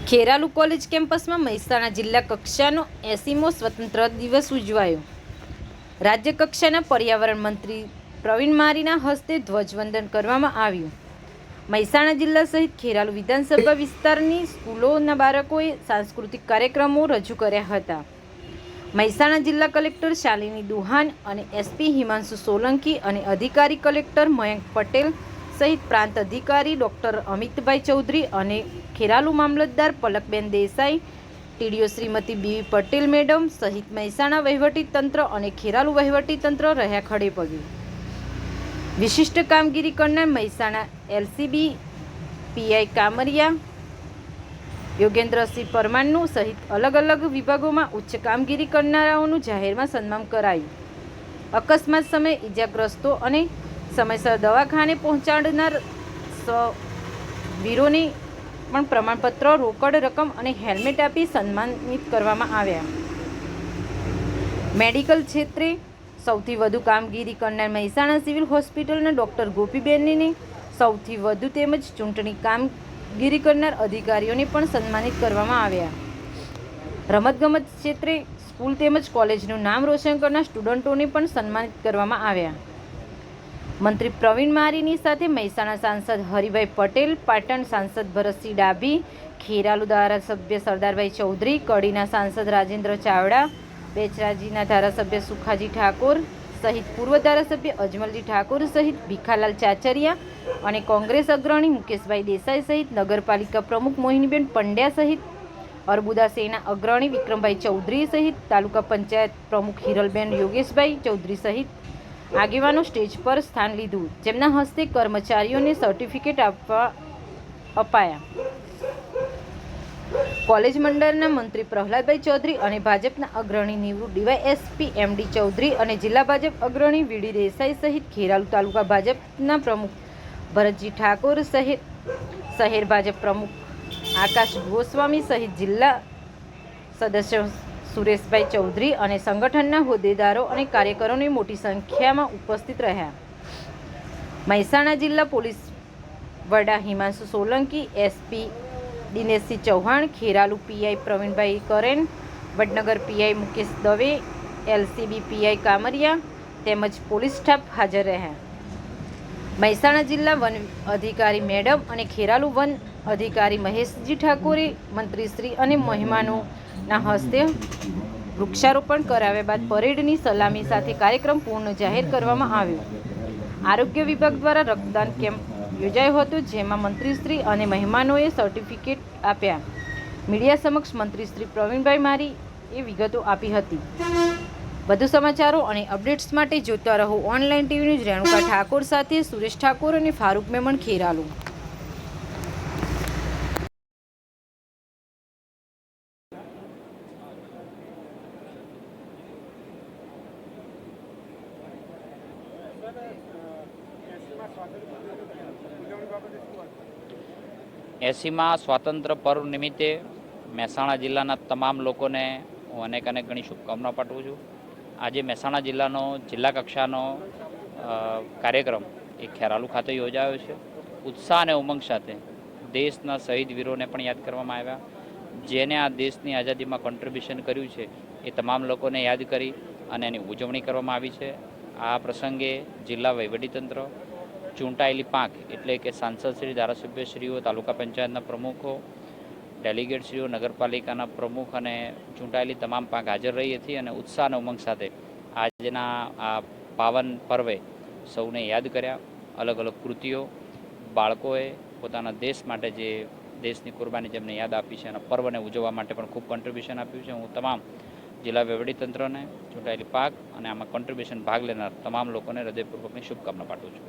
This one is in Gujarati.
ખેરાલુ કોલેજ કેમ્પસમાં મહેસાણા જિલ્લા કક્ષાનો 80મો સ્વતંત્ર દિવસ ઉજવાયો. રાજ્ય કક્ષાના પર્યાવરણ મંત્રી પ્રવીણ મારીના હસ્તે ધ્વજવંદન કરવામાં આવ્યું. મહેસાણા જિલ્લા સહિત ખેરાલુ વિધાનસભા વિસ્તારની સ્કૂલોના બાળકોએ સાંસ્કૃતિક કાર્યક્રમો રજૂ કર્યા હતા. મહેસાણા જિલ્લા કલેક્ટર શાલિની દુહાન અને એસપી હિમાંશુ સોલંકી અને અધિકારી કલેક્ટર મયંક પટેલ સહિત પ્રાંત અધિકારી ડોક્ટર અમિતભાઈ ચૌધરી અને ખેરાલુ મામલતદાર Palakben Desai, TDO Shrimati B V Patel madam સહિત મહેસાણા વહીવટીતંત્ર અને ખેરાલુ વહીવટીતંત્ર રહ્યા ખડે પગે. વિશિષ્ટ કામગીરી કરનાર મહેસાણા એલસીબી પીઆઈ કામરિયા યોગેન્દ્રસિંહ પરમારનું સહિત અલગ અલગ વિભાગોમાં ઉચ્ચ કામગીરી કરનારાઓનું જાહેરમાં સન્માન કરાયું. અકસ્માત સમયે ઇજાગ્રસ્તો અને સમયસર દવાખાને પહોંચાડનાર વીરોને પણ પ્રમાણપત્ર, રોકડ રકમ અને હેલ્મેટ આપી સન્માનિત કરવામાં આવ્યા. મેડિકલ ક્ષેત્રે સૌથી વધુ કામગીરી કરનાર મહેસાણા સિવિલ હોસ્પિટલના ડોક્ટર ગોપીબેનને સૌથી વધુ તેમજ ચૂંટણી કામગીરી કરનાર અધિકારીઓને પણ સન્માનિત કરવામાં આવ્યા. રમતગમત ક્ષેત્રે સ્કૂલ તેમજ કોલેજનું નામ રોશન કરનાર સ્ટુડન્ટોને પણ સન્માનિત કરવામાં આવ્યા. મંત્રી પ્રવીણ મારીની સાથે મહેસાણા સાંસદ હરિભાઈ પટેલ, પાટણ સાંસદ ભરતસિંહ ડાભી, ખેરાલુ ધારાસભ્ય સરદારભાઈ ચૌધરી, કડીના સાંસદ રાજેન્દ્ર ચાવડા, બેચરાજીના ધારાસભ્ય સુખાજી ઠાકોર સહિત પૂર્વ ધારાસભ્ય અજમલજી ઠાકોર સહિત ભીખાલાલ ચાચરિયા અને કોંગ્રેસ અગ્રણી મુકેશભાઈ દેસાઈ સહિત નગરપાલિકા પ્રમુખ મોહિનીબેન પંડ્યા સહિત અર્બુદા સેના અગ્રણી વિક્રમભાઈ ચૌધરી સહિત તાલુકા પંચાયત પ્રમુખ હિરલબેન યોગેશભાઈ ચૌધરી સહિત આગેવાનો સ્ટેજ પર સ્થાન લીધું, જેમના હસ્તે કર્મચારીઓને સર્ટિફિકેટ અપાયા. કોલેજ મંડળના મંત્રી પ્રહલાદભાઈ ચૌધરી અને ભાજપના અગ્રણી નિવૃત્ત ડીવાયએસપી એમડી ચૌધરી અને જિલ્લા ભાજપ અગ્રણી વીડી દેસાઈ સહિત ખેરાલુ તાલુકા ભાજપના પ્રમુખ ભરતજી ઠાકોર સહિત શહેર ભાજપ પ્રમુખ આકાશ ગોસ્વામી સહિત જિલ્લા સદસ્ય સુરેશભાઈ ચૌધરી અને સંગઠનના હોદ્દેદારો અને કાર્યકરોની મોટી સંખ્યામાં ઉપસ્થિત રહ્યા. મહેસાણા જિલ્લા પોલીસ વડા Himanshu Solanki, SP Dineshsinh Chauhan, Kheralu PI Pravinbhai Karen, Vadnagar PI Mukesh Dave, LCB PI Kamariya તેમજ પોલીસ સ્ટાફ હાજર રહ્યા. મહેસાણા જિલ્લા વન અધિકારી મેડમ અને ખેરાલુ વન અધિકારી મહેશજી ઠાકોરે મંત્રીશ્રી અને મહેમાનોના હસ્તે વૃક્ષારોપણ કરાવ્યા બાદ પરેડની સલામી સાથે કાર્યક્રમ પૂર્ણ જાહેર કરવામાં આવ્યો. આરોગ્ય વિભાગ દ્વારા રક્તદાન કેમ્પ યોજાયો હતો, જેમાં મંત્રીશ્રી અને મહેમાનોએ સર્ટિફિકેટ આપ્યા. મીડિયા સમક્ષ મંત્રીશ્રી પ્રવીણભાઈ મારીએ વિગતો આપી હતી. વધુ સમાચારો અને અપડેટ્સ માટે જોતા રહો online TV news. Renuka Thakor સાથે સુરેશ ઠાકોર અને ફારૂક મેમણ, ખેરાલુ. એસીમાં સ્વાતંત્ર્ય પર્વ નિમિત્તે મહેસાણા જિલ્લાના તમામ લોકોને હું અનેક ઘણી શુભકામના પાઠવું છું. આજે મહેસાણા જિલ્લાનો જિલ્લા કક્ષાનો કાર્યક્રમ એ ખેરાલુ ખાતે યોજાયો છે. ઉત્સાહ અને ઉમંગ સાથે દેશના શહીદ વીરોને પણ યાદ કરવામાં આવ્યા, જેને આ દેશની આઝાદીમાં કોન્ટ્રીબ્યુશન કર્યું છે એ તમામ લોકોને યાદ કરી અને એની ઉજવણી કરવામાં આવી છે. આ પ્રસંગે જિલ્લા વહીવટીતંત્ર, ચૂંટાયેલી પાંખ એટલે કે સાંસદશ્રી, ધારાસભ્યશ્રીઓ, તાલુકા પંચાયતના પ્રમુખો, ડેલિગેટશ્રીઓ, નગરપાલિકાના પ્રમુખ અને ચૂંટાયેલી તમામ પાંખ હાજર રહી હતી અને ઉત્સાહ અને ઉમંગ સાથે આજના આ પાવન પર્વે સૌને યાદ કર્યા. અલગ અલગ કૃતિઓ બાળકોએ પોતાના દેશ માટે જે દેશની કુરબાની જેમને યાદ આપી છે અને પર્વને ઉજવવા માટે પણ ખૂબ કોન્ટ્રીબ્યુશન આપ્યું છે. હું તમામ જિલ્લા વહીવટીતંત્રને, ચૂંટાયેલી પાંખ અને આમાં કોન્ટ્રીબ્યુશન ભાગ લેનાર તમામ લોકોને હૃદયપૂર્વકની શુભકામના પાઠવું છું.